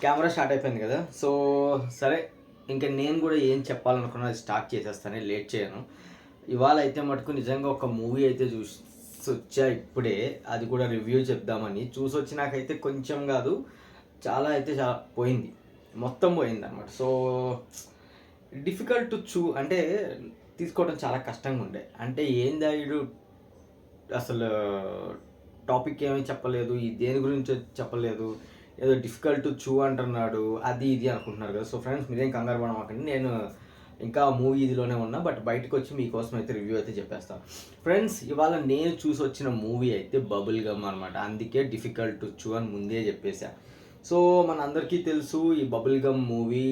Camera start అయిపోయింది కదా! So, సరే ఇంక నేను గూడా ఏం చెప్పాలనుకున్నా అది స్టార్ట్ చేసేస్తాను. లేట్ చేయను. ఇవాళ అయితే మటుకు నిజంగా ఒక మూవీ అయితే చూసొచ్చా ఇప్పుడే. అది కూడా రివ్యూ చెప్దామని. చూసొచ్చినాకైతే కొంచెం గాదు, చాలా అయితే చాలా పోయింది. మొత్తం పోయిందనమాట. సో, డిఫికల్ట్ టు అంటే తీసుకోవడం చాలా కష్టంగా ఉండే. అంటే ఏందా ఈడు అసలు టాపిక్ ఏమీ చెప్పలేదు. దేని గురించో చెప్పలేదు. ఏదో డిఫికల్ట్ అంటున్నాడు. అది ఇది అనుకుంటున్నారు కదా! సో, ఫ్రెండ్స్ మీరేం కంగారు పడమాకండి. నేను ఇంకా మూవీ ఇదిలోనే ఉన్నా. బట్ బయటకొచ్చి మీకోసం అయితే రివ్యూ అయితే చెప్పేస్తాను. ఫ్రెండ్స్ ఇవాళ నేను చూసొచ్చిన మూవీ అయితే 'బబుల్ గమ్' అనమాట. అందుకే డిఫికల్ట్ అని ముందే చెప్పేసా. సో, మనందరికీ తెలుసు ఈ 'బబుల్ గమ్' మూవీ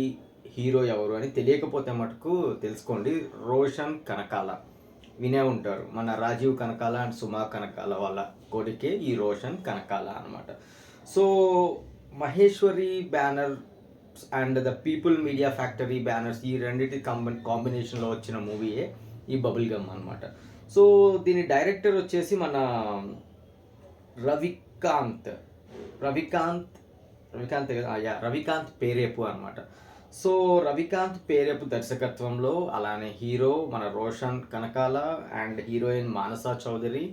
హీరో ఎవరు అని. తెలియకపోతే మటుకు తెలుసుకోండి. రోషన్ కనకాల. వినే ఉంటారు. మన రాజీవ్ కనకాల అండ్ సుమా కనకాల వాళ్ళ కొడుకే ఈ రోషన్ కనకాల అనమాట. So, Maheshwari banner and the people media factory banners ఈ రెండిటి కాంబినేషన్‌లో వచ్చిన మూవీయే ఈ 'బబుల్ గమ్' అనమాట. సో, దీని డైరెక్టర్ వచ్చేసి మన రవికాంత్. రవికాంత్ రవికాంత్ కదా! యాహ్! రవికాంత్ పేరేపు అనమాట. సో, రవికాంత్ పేరేపు దర్శకత్వంలో అలానే హీరో మన Roshan Kanakala and heroine Manasa Chowdary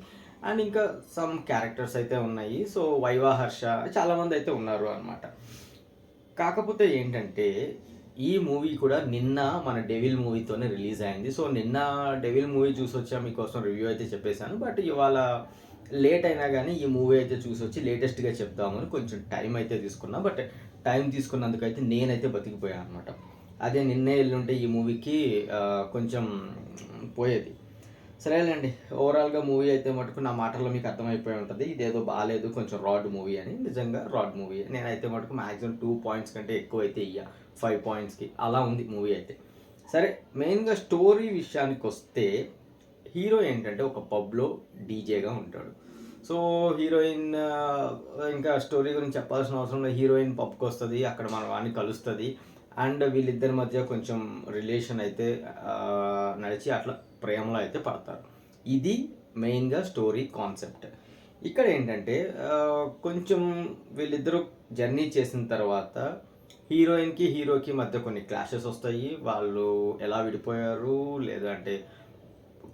and ఇంకా సమ్ క్యారెక్టర్స్ అయితే ఉన్నాయి. సో, వైవా హర్ష చాలామంది అయితే ఉన్నారు అనమాట. కాకపోతే ఏంటంటే, ఈ మూవీ కూడా నిన్న మన 'డెవిల్' మూవీతోనే రిలీజ్ అయింది. సో, నిన్న 'డెవిల్' మూవీ చూసొచ్చా మీకోసం రివ్యూ అయితే చెప్పేసాను. బట్ ఇవాళ లేట్ అయినా గానీ ఈ మూవీ అయితే చూసొచ్చి లేటెస్ట్‌గా చెప్దామని కొంచెం టైం అయితే తీసుకున్నా. బట్ టైం తీసుకున్నందుకైతే నేనైతే బతికిపోయాను అనమాట. అదే నిన్నే ఎళ్ళుంటే ఈ మూవీకి కొంచెం పోయేది. సరేలెండి. ఓవరాల్‌గా మూవీ అయితే మటుకు నా మాటల్లో మీకు అర్థమైపోయి ఉంటది. ఇదేదో బాలేదు కొంచెం రాడ్ మూవీ అని. నిజంగా రాడ్ మూవీయే. నేనైతే మటుకు మాక్సిమం 2 పాయింట్స్ కంటే ఎక్కువైతే ఇయ్య. 5 పాయింట్స్‌కి అలా ఉంది మూవీ అయితే. సరే మెయిన్‌గా స్టోరీ విషయానికొస్తే హీరో ఏంటంటే ఒక పబ్‌లో డీజేగా ఉంటాడు. సో, హీరోయిన్ ఇంకా స్టోరీ గురించి చెప్పాల్సిన అవసరం లేదు. హీరోయిన్ పబ్‌కొస్తది. అక్కడ మన వాడిని కలుస్తది. అండ్ వీళ్ళిద్దరి మధ్య కొంచెం రిలేషన్ అయితే నడిచి అట్లా ప్రేమలో అయితే పడతారు. ఇది మెయిన్‌గా స్టోరీ కాన్సెప్ట్. ఇక్కడ ఏంటంటే కొంచెం వీళ్ళిద్దరూ జర్నీ చేసిన తర్వాత హీరోయిన్‌కి, హీరోకి మధ్య కొన్ని క్లాషెస్ వస్తాయి. వాళ్ళు ఎలా విడిపోయారు లేదంటే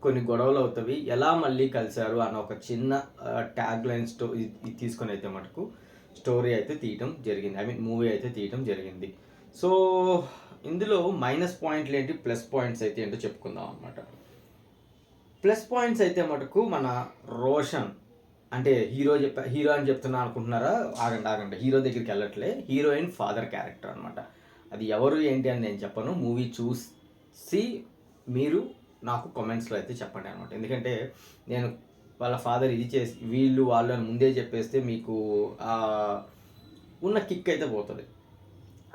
కొన్ని గొడవలవుతవి. ఎలా మళ్ళీ కలిసారు అన్న ఒక చిన్న ట్యాగ్ లైన్ ఇది తీసుకొనైతే మటుకు స్టోరీ అయితే తీయటం జరిగింది. ఐ మీన్ మూవీ అయితే తీయటం జరిగింది. సో, ఇందులో మైనస్ పాయింట్లేంటి, ప్లస్ పాయింట్స్ అయితే ఏంటో చెప్పుకుందాం అనమాట. ప్లస్ పాయింట్స్ అయితే మటుకు మన రోషన్ అంటే హీరో అని చెప్తున్నా అనుకుంటున్నారా? ఆగండి. హీరో దగ్గరికెళ్ళట్లే. హీరోయిన్ ఫాదర్ క్యారెక్టర్ అనమాట. అది ఎవరు ఏంటి అని నేను చెప్పను. మూవీ చూసి మీరు నాకు కామెంట్స్‌లో అయితే చెప్పండి అనమాట. ఎందుకంటే నేను వాళ్ళ ఫాదర్ ఇది చేసి వీళ్ళు, వాళ్ళు అని ముందే చెప్పేస్తే మీకు ఉన్న కిక్ అయితే పోతది.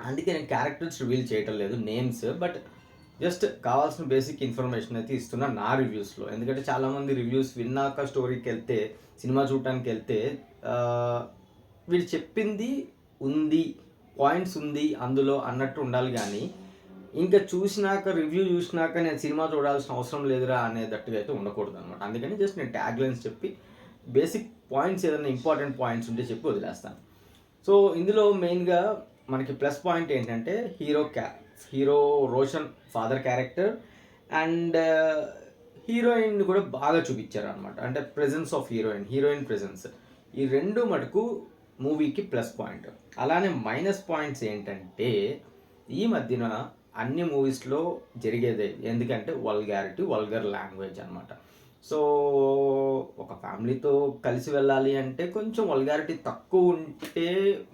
అందుకే నేను క్యారెక్టర్స్ రివీల్ చేయటం లేదు నేమ్స్. బట్ జస్ట్ కావాల్సిన బేసిక్ ఇన్ఫర్మేషన్ అయితే ఇస్తున్నా నా రివ్యూస్‌లో. ఎందుకంటే చాలామంది రివ్యూస్ విన్నాక స్టోరీకెళ్తే, సినిమా చూడటానికెళ్తే వీళ్ళు చెప్పింది ఉంది, పాయింట్స్ ఉంది అందులో అన్నట్టు ఉండాలి గానీ, ఇంకా రివ్యూ చూసినాక నేను సినిమా చూడాల్సిన అవసరం లేదురా అనేటట్టుగా అయితే ఉండకూడదనమాట. అందుకని జస్ట్ నేను ట్యాగ్ లైన్స్ చెప్పి, బేసిక్ పాయింట్స్ ఏదైనా ఇంపార్టెంట్ పాయింట్స్ ఉంటే చెప్పి వదిలేస్తాను. సో, ఇందులో మెయిన్‌గా మనకి ప్లస్ పాయింట్ ఏంటంటే hero Roshan father character and heroine కూడా బాగా చూపించారనమాట. అంటే ప్రెజెన్స్ ఆఫ్ హీరోయిన్ ప్రెజెన్స్. ఈ 2 మటుకు మూవీకి ప్లస్ పాయింట్. అలానే మైనస్ పాయింట్స్ ఏంటంటే ఈ మధ్యన అన్ని మూవీస్‌లో జరిగేదే. ఎందుకంటే వల్గర్ లాంగ్వేజ్ అనమాట. సో, ఒక ఫ్యామిలీతో కలిసి వెళ్ళాలి అంటే కొంచెం వల్గారిటీ తక్కువ ఉంటే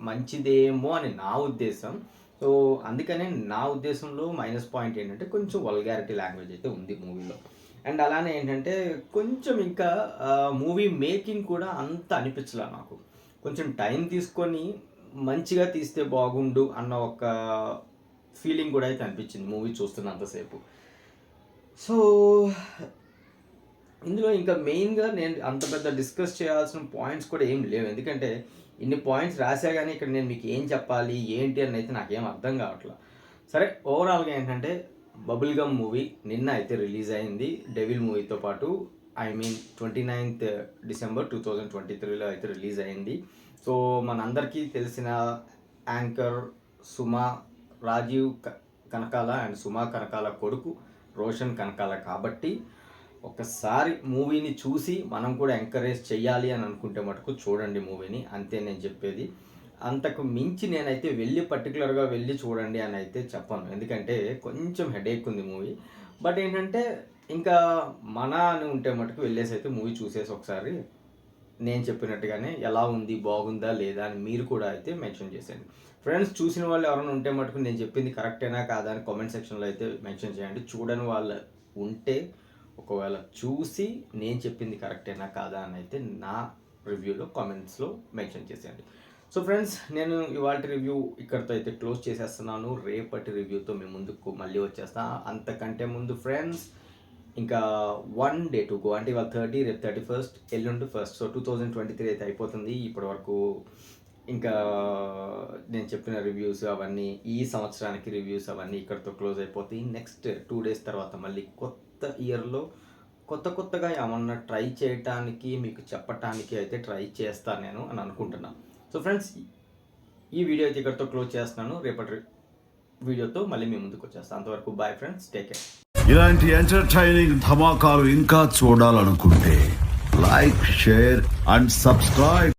మంచిదేమో అని నా ఉద్దేశం. సో, అందుకనే నా ఉద్దేశంలో మైనస్ పాయింట్ ఏంటంటే కొంచెం వల్గారిటీ లాంగ్వేజ్ అయితే ఉంది మూవీలో. అండ్ అలానే ఏంటంటే కొంచెం ఇంకా మూవీ మేకింగ్ కూడా అంత అనిపించలా నాకు. కొంచెం టైం తీసుకొని మంచిగా తీస్తే బాగుండు అన్న ఒక ఫీలింగ్ కూడా అయితే అనిపించింది మూవీ చూస్తున్నంతసేపు. సో, ఇందులో ఇంకా మెయిన్‌గా నేను అంత పెద్ద డిస్కస్ చేయాల్సిన పాయింట్స్ కూడా ఏమి లేవు. ఎందుకంటే ఇన్ని పాయింట్స్ రాసా గానీ ఇక్కడ నేను మీకు ఏం చెప్పాలి, ఏంటి అని అయితే నాకేం అర్థం కావట్ల. సరే ఓవరాల్‌గా ఏంటంటే 'బబుల్ గమ్' మూవీ నిన్న అయితే రిలీజ్ అయింది. 'డెవిల్' మూవీతో పాటు ఐ మీన్ 29th డిసెంబర్ 2023లో అయితే రిలీజ్ అయింది. సో, మనందరికీ తెలిసిన యాంకర్ రాజీవ్ కనకాల అండ్ సుమా కనకాల కొడుకు రోషన్ కనకాల కాబట్టి ఒకసారి మూవీని చూసి మనం కూడా ఎంకరేజ్ చేయాలి అని అనుకుంటే మటుకు చూడండి మూవీని, అంతే నేను చెప్పేది. అంతకు మించి నేనైతే పర్టికులర్గా వెళ్ళి చూడండి అని అయితే చెప్పను, ఎందుకంటే కొంచెం హెడేక్ ఉంది మూవీ. బట్ ఏంటంటే ఇంకా మన అని ఉంటే మటుకు వెళ్ళేసి అయితే మూవీ చూసేసి ఒకసారి నేను చెప్పినట్టుగానే ఎలా ఉంది, బాగుందా లేదా అని మీరు కూడా అయితే మెన్షన్ చేసేయండి. ఫ్రెండ్స్, చూసిన వాళ్ళు ఎవరైనా ఉంటే మటుకు నేను చెప్పింది కరెక్టేనా కాదా అని కామెంట్ సెక్షన్లో అయితే మెన్షన్ చేయండి. చూడని వాళ్ళు ఉంటే ఒకవేళ చూసి నేను చెప్పింది కరెక్టేనా కాదా అని అయితే నా రివ్యూలో కామెంట్స్లో మెన్షన్ చేసేయండి. సో ఫ్రెండ్స్, నేను ఇవాళ రివ్యూ ఇక్కడితో అయితే క్లోజ్ చేసేస్తున్నాను. రేపటి రివ్యూతో మీ ముందుకు మళ్ళీ వచ్చేస్తా. అంతకంటే ముందు ఫ్రెండ్స్, ఇంకా 1 డే టు గో, అంటే ఇవాళ 30, రేపు 31, ఎల్లుండి 1. సో 2023 అయితే అయిపోతుంది. ఇప్పటి వరకు ఇంకా నేను చెప్పిన రివ్యూస్ అవన్నీ, ఈ సంవత్సరానికి రివ్యూస్ అవన్నీ ఇక్కడితో క్లోజ్ అయిపోతాయి. నెక్స్ట్ 2 days తర్వాత మళ్ళీ కొత్త ఇయర్లో కొత్తగా ఏమన్నా ట్రై చేయటానికి మీకు చెప్పటానికి అయితే ట్రై చేస్తాను నేను అని అనుకుంటున్నాను. సో ఫ్రెండ్స్, ఈ వీడియో అయితే ఇక్కడితో క్లోజ్ చేస్తున్నాను. రేపటి వీడియోతో మళ్ళీ మీ ముందుకు వచ్చేస్తాను. అంతవరకు బాయ్ ఫ్రెండ్స్, టేక్ కేర్. ఇలాంటి ఎంటర్టైనింగ్ ధమాకాలు ఇంకా చూడాలనుకుంటే లైక్, షేర్ అండ్ సబ్స్క్రైబ్.